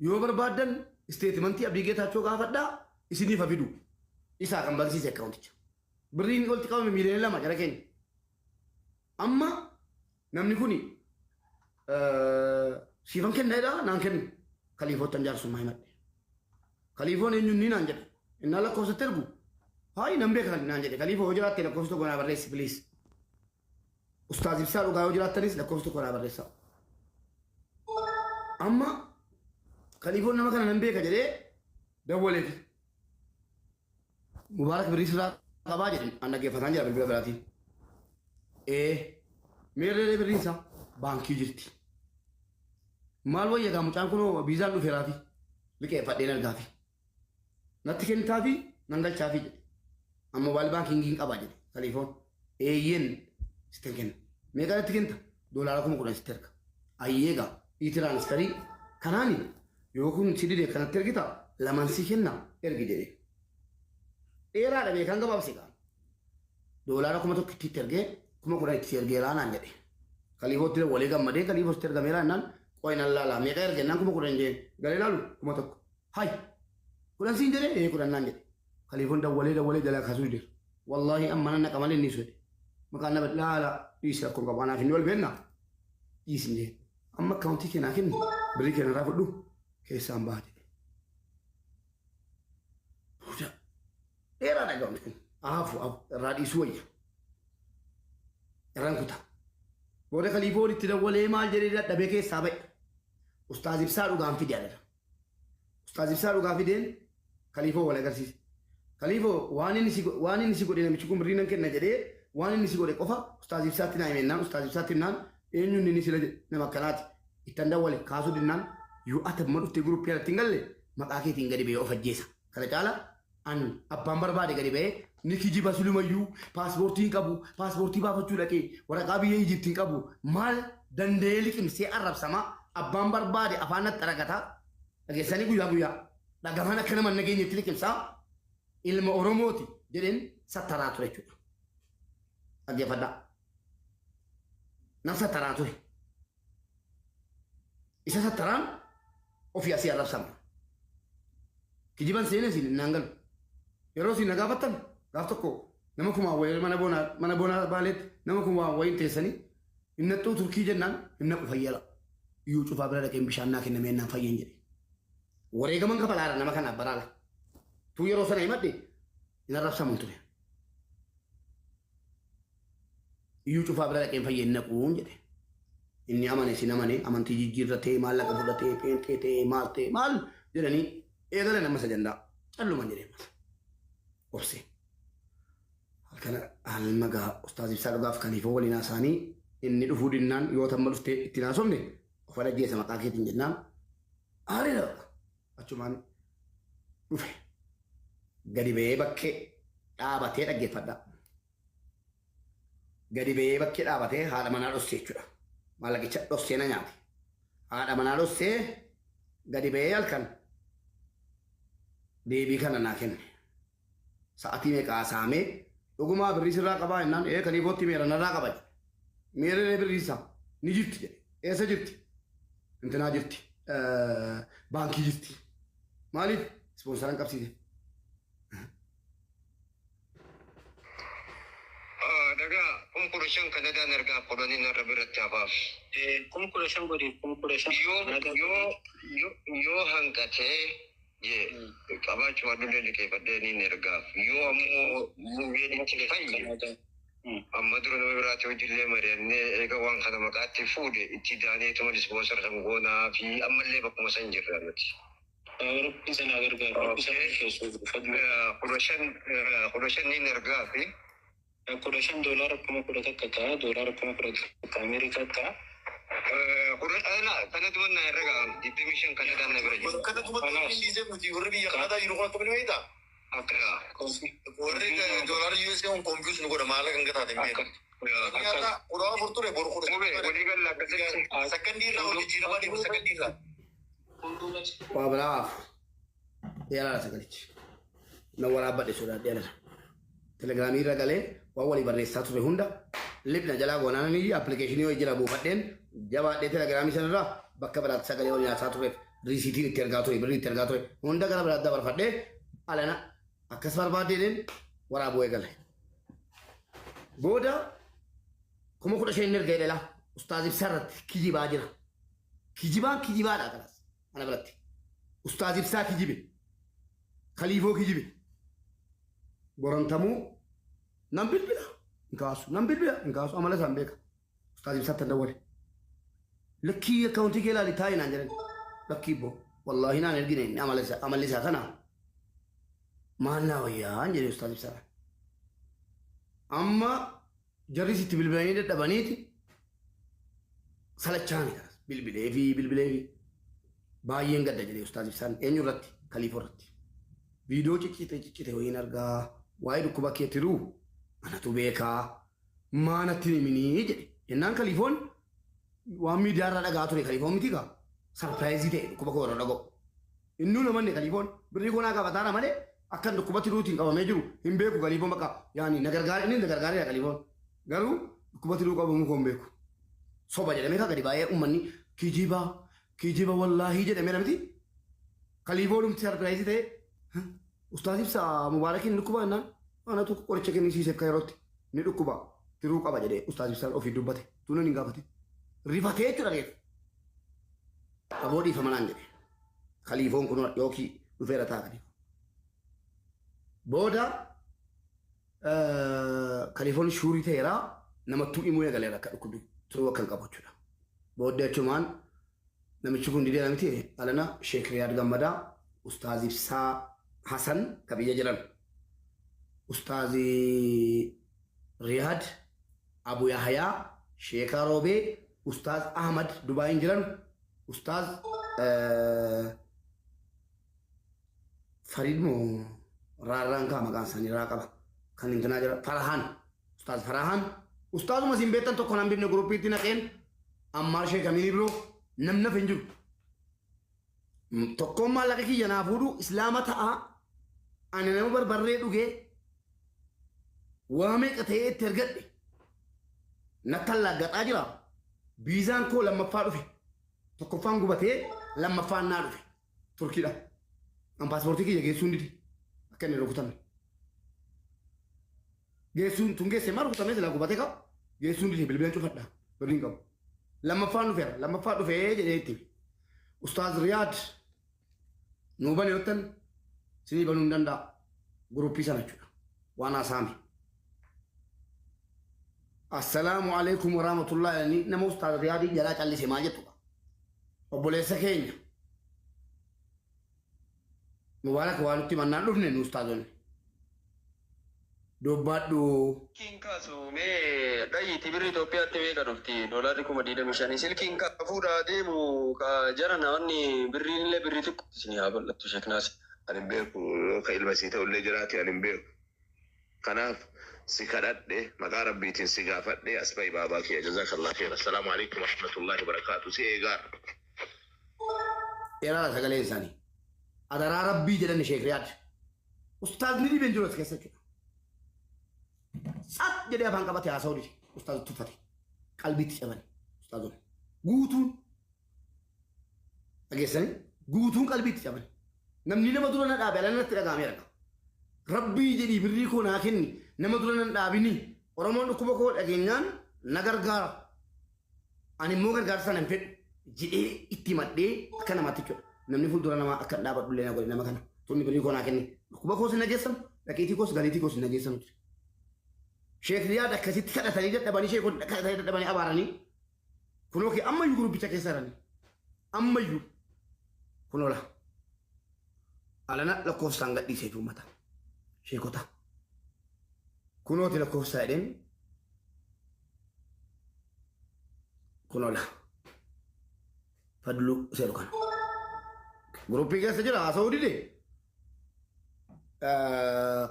yoo barbaadan statementii abdii geetaachoo gaafadhaa isiniif hafidu isaa kan barsiise akkaawunticha birriin walitti qabame miiliyoona 2 jara keenya amma namni kuni siifan kenneedha naan kennu kaliifootan jaarsummaa himadhe kaliifoon eenyuun ni naan jedhe innaa lakkoofsatti ergu hayi nan beekan naan jedhe kaliifoo hoo jiraatte lakkoofsa tokko naa barreessi biliis ustaaz ibsaa dhugaa hoo jiraattanis lakkoofsa tokko naa barreessaa amma kaliifoon nama kana nan beeka jedhee dawwaleef mubaarak birriisirraa qabaa jedhin an dhaggeeffataan jira bilbila biraatiin meerree birriinsa baankii jirti maal wayyagaa mucaan kunoo biizaan dhufeeraafi liqeeffadheen argaafi natti kennitaafi nan galchaafi jedhe amma mobaayil baankiingiin qabaa jedhe kaliifoon eeyyeen sitten kenna meeqa natti kennita $10,000 sitti erga ayyeegaa itiraansfarii kanaani yoo kun si dide kanatti ergita lamansi kenna ergi jedhe dheeraadha beekan gabaabse qaba $1,000 itti ergee 10,000 itti ergeeraa naan jedhe kaliifootti walii gammadee kaliifootti ergameeraa naan qoynan laalaa meeqa ergennaan 10,000 jeen galee laalu 1,000 hay 10 siin jedhe 10 naan jedhe kaliifoon dawwalee jalaa kaasuu jira wallaahi amma nan naqa malee inni sode maqaan nama laala dhiisi rakkoon qabu anaaf inni wal beennaa dhiisin jeen amma akkaawuntii keenaa kenni birrii keenya irraa fudhu keessaan baate dheeraadha gaawwan kun aafu irraa dhiisuu wayya irraan kutaa booda kaliifoon itti dawwalee maal jedhee dadhabee keessaa ba'e ustaaz ibsaa dhugaan fide adada ustaaz ibsaa dhugaa fideen kaliifoo wal agarsiise kaliifoo waan inni si godhe namichi kun birrii nan kenna jedhee waan inni si godhe qofa ustaaz ibsaatti naa himennaan ustaaz ibsaatti himnaan eenyuun inni sila nama akkanaati ittan dawwale kaasuu dinnaan yoo atabma dhuftee guruppii alatti hin galle maqaa keetiin gadi ba'ee of ajjeesa kana caala an abbaan barbaade gadi ba'ee ni kijiba sulumayyuu paaspoortiin qabu paaspoortii baafachuu dhaqee waraqaa biyya Ijiptiin qabu maal danda'ee liqimsee arrabsamaa abbaan barbaade afaan natti aragataa dhageessanii guyyaa dhagamaan akka nama nageenyetti liqimsaa ilma Oromooti jedheen sattaraa ture jechuudha. Dhaggeeffadhaa. Nam sattaraa ture. Isa sattaraan ofii asii arrabsama. Kijiban seenee siin naan galu. Yeroo siin nagaafattan gaaf tokko nama kumaa wayii mana boonaa baaleetti nama kumaa wayiin teessanii inni xuu turkii jennaan inni fayyala. Iyyuu cufaa bira dhaqeen bishaan naa kennamee naan fayyeen jedhe. Wareegaman kafalaadha nama kanaaf baraala. Tu yeroo sana himadhe hin arrabsamu ture. Iyyuu cufaa bira dhaqeen fayyeen naquun jedhe. Inni amane sin amane amantii jijjiirratee maallaqa fudhatee peenxee ta'ee maal jedhanii eegale nama sajandaa calluma jedhee mata. Obse. Halkana almagaa ustaaz ibsaa dhugaaf kaliifoo waliin haasaanii inni dhufuu dinnaan yoo tamma dhuftee itti naasofne ofa dhaggeessa maqaa keetiin jennaan aariidha achumaan dhufe gadi ba'ee bakkee dhaabatee dhaggeeffadha. Gadi ba'ee bakkee dhaabatee haadha manaa dhossee jechuudha. Maallaqicha dhossee na nyaate. Haadha manaa dhossee gadi ba'ee halkan deebii kana naa kenne. Sa'atii meeqaa saamee dhugumaa birrii sirraa qabaa jennaan kaliifootti meera narraa qaba jedhe. Meeree birriisaa ni jirti jedhe. Eessa jirti? Intinaa jirti. Baankii jirti. Maaliif? Ispoonsaran qabsiise. Dagaa konkolaataan Kanadaan ergaa kolonii narra biratti hafaaf. Konkolaataan godhe konkolaataan. Yoo hanqatee qabaachuma dullee liqeeffadhee ni ergaaf. Yoo ammoo muumeen itti fayyu. Amma dura nama biraatti hojiilee mari'annee eega waan kana maqaatti fuudhe itti daaneetuma dispoonsara sangoonaa fi ammallee bakkuma san jirra nuti. Rabbi sana gargaaru. Koloshan ni ergaa fi $10,000 kuma $10 takka $10 kuma $10 Ameerikaa takka. Kanatu mana ergaa distribution Kanadaan na bira jiru. Kanatu mana indizee muti warri biyya Kanadaa yeroo kan qabne wayita. Akka warri $1 US on confuse nu godha maala kan gataate mee. Nyaata uraa furture boru kudha. walii galla akkasatti Sakandii irraa hojii jiramaa deemu sakandii irraa. Waa biraaf dheeraadha sagalichi. Na waraabadhe sodaadheera. Telegiraamii irra galee waan walii barreessaa ture hunda lipna jalaa goonaan ni appilikeeshinii hojii jira buufadheen jabaadhee telegiraamii sanarraa bakka biraatti sagalee wal nyaataa tureef Risitii itti argaa ture birrii itti argaa ture hunda gara biraatti dabarfadhee alana akkas barbaadeen waraabuu eegale. Booda 15,000 erga jedhela ustaaz Ibsaa irratti kijibaa jira. Kijibaan kijibaadha kanas ana biratti. Ustaaz Ibsaa kijibe. Khaliifoo kijibe. Borontamuu nan bilbila hin kaasu amala isaan beeka. Ustaaz Ibsaatti dawwale. Lakkii akkaawuntii kee ilaali taa'inaan jedhan. Lakkii boo wallaahi naan ergine amalli isaa kana maal naa wayyaan jedhe ustaaz Ibsaa. Amma jarri sitti bilbilanii dadhabaniiti salachaani kanas bilbilee fi baay'een gadda jedhe ustaaz Ibsaan eenyu irratti Khaliifoo irratti. Viidiyoo ciccite wayiin argaa waa'ee dhukkuba kee tiruu anatu beekaa maanatti himinii jedhe jennaan Khaliifoon waan miidiyaa irraa dhagaa ture Khaliifoon miti kaa sarpiraayizii ta'e dhukkuba koo irra dhaga'u. Innuu namanne Khaliifoon birrii konaa qabataara malee akkan dhukkuba tiruutiin qabamee jiru hin beeku Khaliifoon bakka yaani na gargaareera Khaliifoon garuu dhukkuba tiruu qabamuu koo hin beeku. Soba jedhamee kaa gadi baay'ee uummanni kijiba wallaahi jedhamee namti Khaliifoon dhumti sarpiraayizii ta'e Ustaaz Ibsaa Mubaarakiin dhukkuba jennaan anatu qoricha kennisiiseef kan yerootti ni dhukkuba tiruu qaba jedhee Ustaaz Ibsaan ofii dubbate tunan hin gaafate rifatee jechuudha reefu. Aboo dhiifama naan jedhe Khaliifoon kun yookiin dhufeera ta'a Khaliifoon. Booda Khaliifoon shuurii ta'eera namattuu dhimuu eegaleera akka dhukkubni turuu akka hin qabu jechuudha. Booddee jechumaan namichi kun didee namiti alana Sheek Riyaad Gammadaa Ustaaz Ibsaa Hasan kabiyya jiran. Ustaaz Riyaad Abu Yahyaa Sheekaa Roobee Ustaaz Ahmad Dubaayin jiran. Ustaaz Farid moo raarraan kaa maqaan isaanii irraa qaba kan intanaa jira Farahaan Ustaaz Farahaan Ustaazuma siin beektan tokko nan bifne guruppiitti naqeen ammaa Sheek Amiin biroo namna hin jiru. Tokkoon maallaqa kiyya naa fuudhu islaama ta'a ani nama barbarree dhugee waa meeqa ta'ee itti ergadhe nakkan laaggaxaa jira. Biizaan koo lammaffaa dhufe tokkoffaan gubatee lammaffaan naa dhufe Turkiidha. An paaspoortii kiyya geessuu hin didi akka inni rukutamne. Geessuun tun geesse maal rukutamee silaa gubatee qaba geessuu hin didi bilbilaan cufadha birriin qabu. Lammaffaan dhufeera lammaffaa dhufee jedhee itti Ustaaz Riyaad nuu bane yottan sinii banuu hin danda'a guruppii sana jechuudha waan haasaame. Assalaamu alaikum warahmatullahi jedhanii nama Ustaaz Riyaadii jalaa callise maal jettuudha. Obboleessa keenya Mubaarak waan nutti mannaan dhufne nu Ustaazonni dubbaadhu. Silkiin kaasu mee dhayiiti birri Itoophiyaatti meeqa dhufti doolaarri 25 silkiin kaa fuudhaa deemu ka jara naanni birriin illee birrii xiqqoo isin haa bal'attu sheeknaas. Ani hin beeku ka ilma isii ta'ullee jiraati ani hin beeku. Kanaaf si kadhadhe maqaa rabbiitiin si gaafadhe as ba'i baabaa kiyya jazaakallah kheer. Assalaamu alaikum warahmatullahi wabarakaatu. Si eegaa. Dheeraa sagaleen isaanii adaraa rabbii jedhan Sheek Riyaad Ustaazni dhibeen jiru as keessa jechuudha. Sat jedhee afaan qabate haasa'uu dide Ustaaz tuffate qalbiitti cabane Ustaazonni guutuun dhageessanii guutuun qalbiitti cabane. Namni nama dura na dhaabe ala natti dhagaamee arga. Rabbii jedhii birrii koo naa kenni nama dura na dhaabini Oromoon dhukkuba koo dhageenyaan na gargaara ani immoo gargaarsa sana hin fedhu jedhee itti maddee akka namaatti jechuudha. Namni fuuldura namaa akka dhaabadhu illee na godhe nama kana tunni birrii koo naa kenni dhukkuba koos hin nageessamu dhaqiitii koos galiitii koos hin nageessamu. Sheek Riyaad akkasitti kadhatanii dadhabanii sheekonni kadhatanii dadhabanii abaaranii kunoo kee ammayyuu gurubbicha keessa jiranii ammayyuu kunoola alana lakkoofsaan gadhiiseetu uummata sheekota kunooti lakkoofsaa jedheen kunoola fadlu seeru kana guruppii keessa jira haasa'uu dide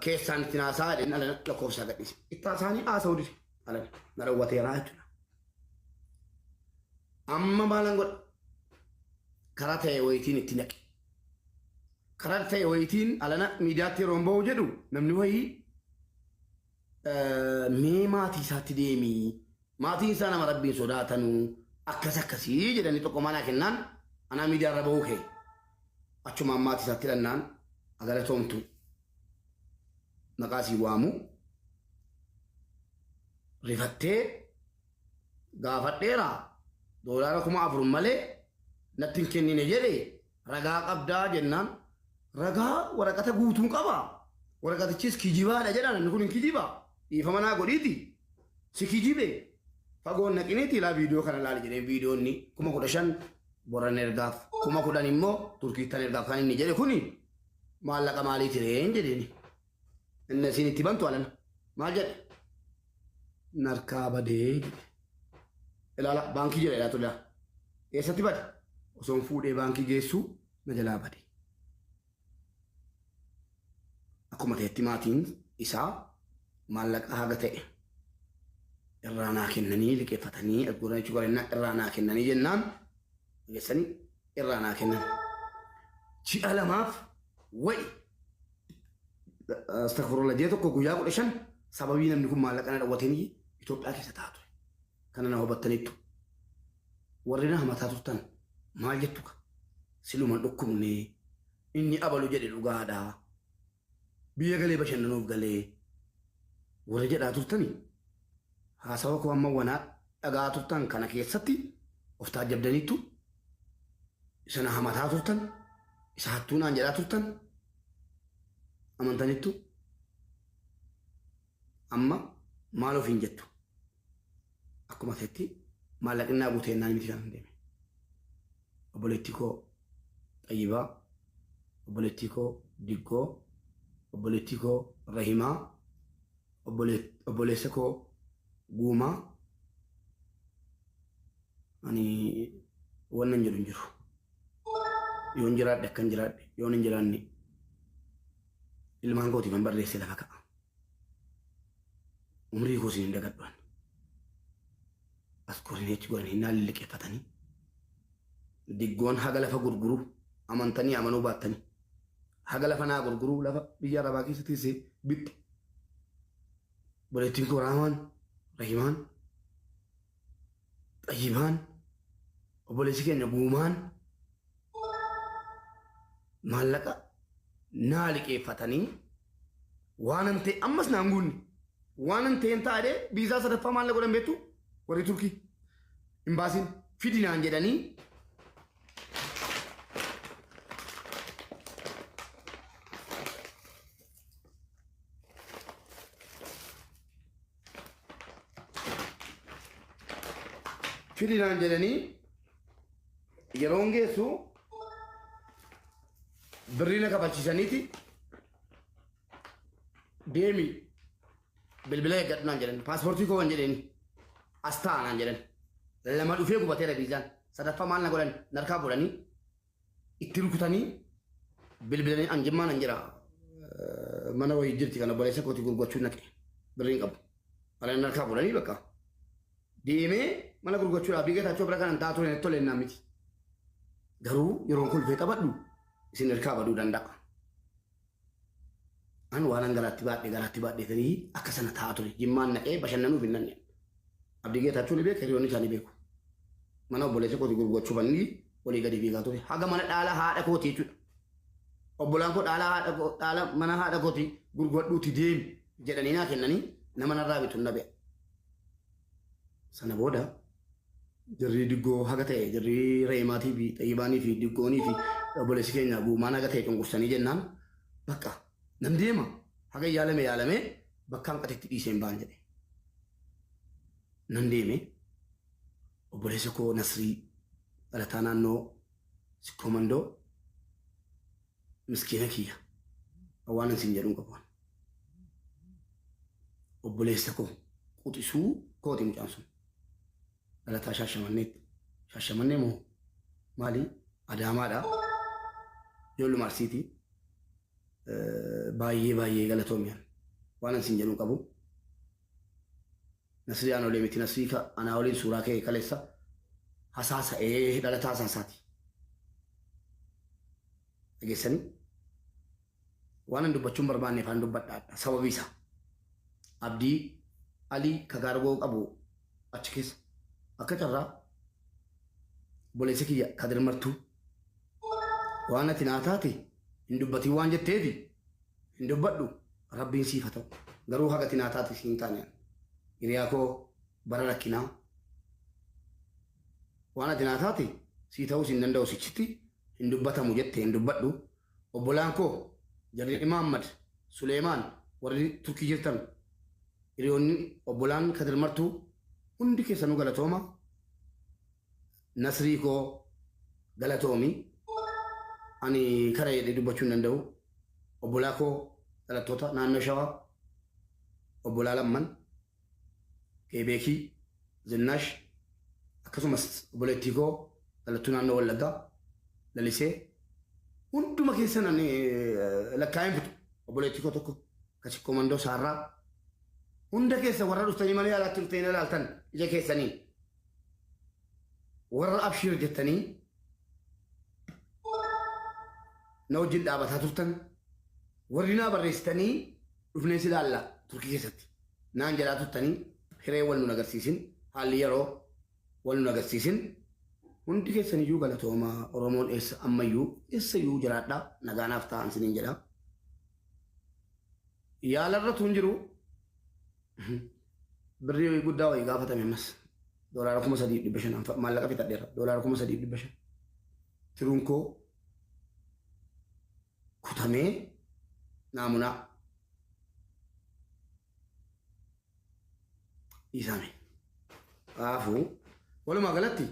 keessaan itti haasaa jedheen alana lakkoofsaa gadhiise itti haasaanii haasa'uu dide alana na rawwateeraa jechuudha. Amma maalan godha karaa ta'e wayitiin itti naqe. Karaa ta'e wayitiin alana miidiyaatti yeroo ba'u jedhu namni wayii mee maatii isaatti deemii maatiin isaa nama rabbiin sodaatanuu akkas akkasii jedhanii tokko manaa kennaan anaa miidiyaarra ba'uu kee achuma ammaati isaatti dhannaan agalatoomtu maqaa sii waamu rifattee gaafadheera doolaara 4,000 malee natti hin kennine jedhe ragaa qabdaa jennaan ragaa waraqata guutuun qaba waraqatichis kijibaadha jedhan inni kun hin kijibaa dhiifama naa godhiiti si kijibe fagoon naqiniiti ilaa viidiyoo kana laali jedhee viidiyoonni 15,000 boran ergaaf 10,000 immoo turkiittan ergaaf kan inni jedhe kuni maallaqa maalii tireen jedheeni inni isin itti bantu alana maal jedhe narkaa badee jedhe ilaala baankii jedhe ilaatu ilaa eessatti bade osoon fuudhee baankii geessuu na jalaa bade akkuma ta'etti maatiin isaa maallaqa haga ta'e irraa naa kennanii liqeeffatanii ergoon qorannaa irraa naa kennanii jennaan geessanii irraa naa kennan ji'a lamaaf wayi astagfirullah jee tokko guyyaa 15 sababii namni kun maallaqa na dhawwatanii Itoophiyaa keessa taatu kana na hubattaniittu warri na hamataa turtan maal jettuka siluman dhukkubne inni abalu jedhe dhugaadhaa biyya galee bashannanuuf galee warri jedhaa turtanii haasawa koo amma wanaa dhagaa turtan kana keessatti of taajjabdaniittu isa na hamataa turtan isa hattuu naan jedhaa turtan amantanittu amma maal ofiin jettu akkuma ta'etti maallaqinnaa guuteennaan miti kan deeme obboleettii koo Xayyibaa obboleettii koo Diggoo obboleettii koo Rahimaa obboleessa koo Guumaa ani wannan jedhu hin jiru yoon jiraadhe akkan jiraadhe yoon hin jiraanne ilmaan kootii man barreesse lafa ka'a umrii koo siin hin dagadhuan as korinii achi godhanii innaan liqeeffatanii Diggoon haga lafa gurguru amantanii amanuu baattanii haga lafa naa gurguru lafa biyya arabaa keessa teessee bitti obboleettiin koo Rahimaan Xayyibaan obboleessi keenya Guumaan maallaqa naa liqeeffatanii waan an ta'e ammas naan guunne waan an ta'een taa'ee biizaa sadaffaa maallaqa godhan beektu warri Turkii imbaasiin fidinaan jedhanii fidinaan jedhanii yeroon geessu birrii na kafachiisaniiti deemi bilbila eeggadhu naan jedhan paaspoortii koo waan jedheni as ta'a naan jedhan lama dhufee gubateera biizaan sadaffaa maal na godhan narkaa godhanii itti rukutanii bilbilanii anjimmaa nan jira mana wayii jirti kan obboleessa kooti gurgurachuu naqe birriin qabu ala narkaa godhanii bakka deemee mana gurgurachuudhaaf biyya taachoo bira kanan taatu hin tolle naa miti garuu yeroon kun dhufee qabadhu isin harkaa baduu danda'a. An waan garaatti baadhee tarii akka sana ta'a ture jimmaan naqee bashannanuuf hin nanne abdii geetaachuu ni beeku hiriyoonni isaanii beeku mana obboleessa kooti gurgurachuu banni walii gadi fiigaa ture haga mana dhaala haadha kooti jechuudha obbolaan koo dhaala mana haadha kooti gurguradhuuti deemi jedhanii naa kennanii nama narraa bitu na be'a. Sana booda jirrii Diggoo haga ta'e jirrii Reemaatii fi Xayyibaanii fi Diggoonii fi obboleessi keenya Guumaan haga ta'e cunqursanii jennaan bakka nam deema haga yaalamee bakka hanqatetti dhiisee hin baan jedhe. Nam deeme obboleessa koo Nasrii dhalataa naannoo Sikkoomandoo miskiina kiyya waan isin jedhuun qabuun obboleessa koo quxisuu kooti mucaan sun. Dhalataa Shaashamannee moo maali Adaamaadha ijoolluma Arsiiti baay'ee galatoomiyan waan isin jedhuun qabu. Nasrii aan olee miti Nasrii anaa waliin suuraa kee kaleessa hasaasa'ee dhalataa hasaasaati. Dhageessanii waan an dubbachuun barbaanneef an dubbadhaadha sababii isaa Abdii Alii Kagaargoo qabu achi keessa akka carraa obboleessi kiyya Kadir Martuu waan ati naa taate hin dubbatin waan jetteefi hin dubbadhu rabbiin siif haa ta'u garuu haga ati naa taate siin taane hiriyaa koo bara rakkinaa waan ati naa taate sii ta'uu siin danda'u sichitti hin dubbatamu jette hin dubbadhu obbolaan koo jarri Muhammad Suleemaan warri Turkii jirtan hiriyoonni obbolaan Kadir Martuu hundi keessanuu galatooma Nasrii koo galatoomi ani kara jedhee dubbachuu hin danda'u obbolaa koo dhalattoota naannoo Shawaa obbolaa Lamman Keebeekii Zinnash akkasumas obboleettii koo dhalattuu naannoo Wallaggaa lalisee hunduma keessan ani lakkaa'in fitu obboleettii koo tokko kasi komandoo Saarraa hunda keessa warra dhuftanii malee alaatti dhuftanii ilaaltan ija keessanii warra abshir jettanii na wajjin dhaabataa turtan warri naa barreessitanii dhufnee si ilaalla Turkii keessatti naan jedhaa turtanii hiree wal nun agarsiisin haalli yeroo wal nun agarsiisin hundi keessan iyyuu galatooma Oromoon eessa ammayyuu eessayyuu jiraadhaa nagaanaaf ta'an siniin jedha yaalarra tun jiru birrii guddaa wayii gaafatame ammas $3,500 maallaqa fixadheera $3,500 tiruun koo kutamee naamunaa isaame kaafuu walumaa galatti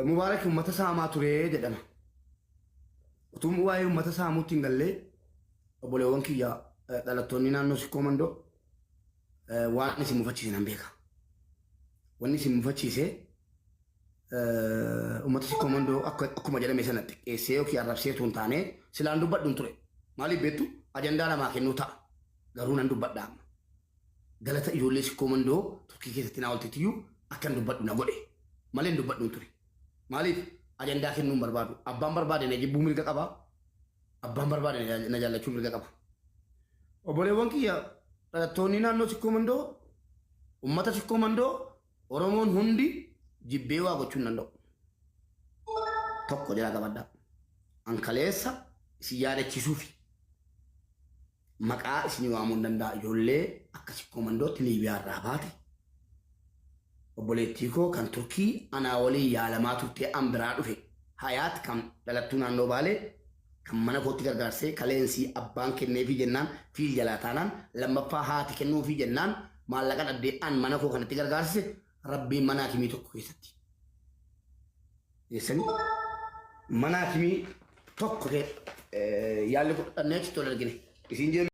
Mubaarak uummata saamaa turee jedhama utuu waa'ee uummata saamuutti hin gallee obboleewwan kiyyaa dhalattoonni naannoo Sikkoo Mandoo waan isin mufachiisan hin beeka wanni isin mufachiise uummata Sikkoo Mandoo akkuma jedhame sana xiqqeessee yookiin arrabseetu hin taane silaan dubbadhu ture maaliif beektu ajandaa lamaa kennuu ta'a garuu nan dubbadha amma galata ijoollee Sikkoo Mandoo Turkii keessatti naa oltitiyyuu akkan dubbadhu na godhe malee dubbadhu ture maaliif ajandaa kennuun barbaadu abbaan barbaade na jibbuu mirga qaba abbaan barbaade na jaallachuu mirga qaba obboleewwan kiyya dhalattoonni naannoo Sikkoo Mandoo uummata Sikkoo Mandoo Oromoon hundi jibbee waa gochuu hin danda'u tokko jala qabaddaa ankaleessa isin yaadachiisuufi maqaa isin waamuu hin danda'a ijoollee akka Sikkoo Mandootti Liibiyaa irraa baate obboleettii koo kan Turkii anaa waliin yaalamaa turtee an biraa dhufe hayaat kan dhalattuu naannoo Baalee kan mana kootti gargaarsee kaleensii abbaan kenneefii jennaan fiil jalaa taanaan lammaffaa haati kennuufii jennaan maallaqa dhabdee an mana koo kanatti gargaarsise rabbiin mana hakimii tokko keessatti geessanii mana hakimii tokko yaalli fudhannee achitti ol argine isin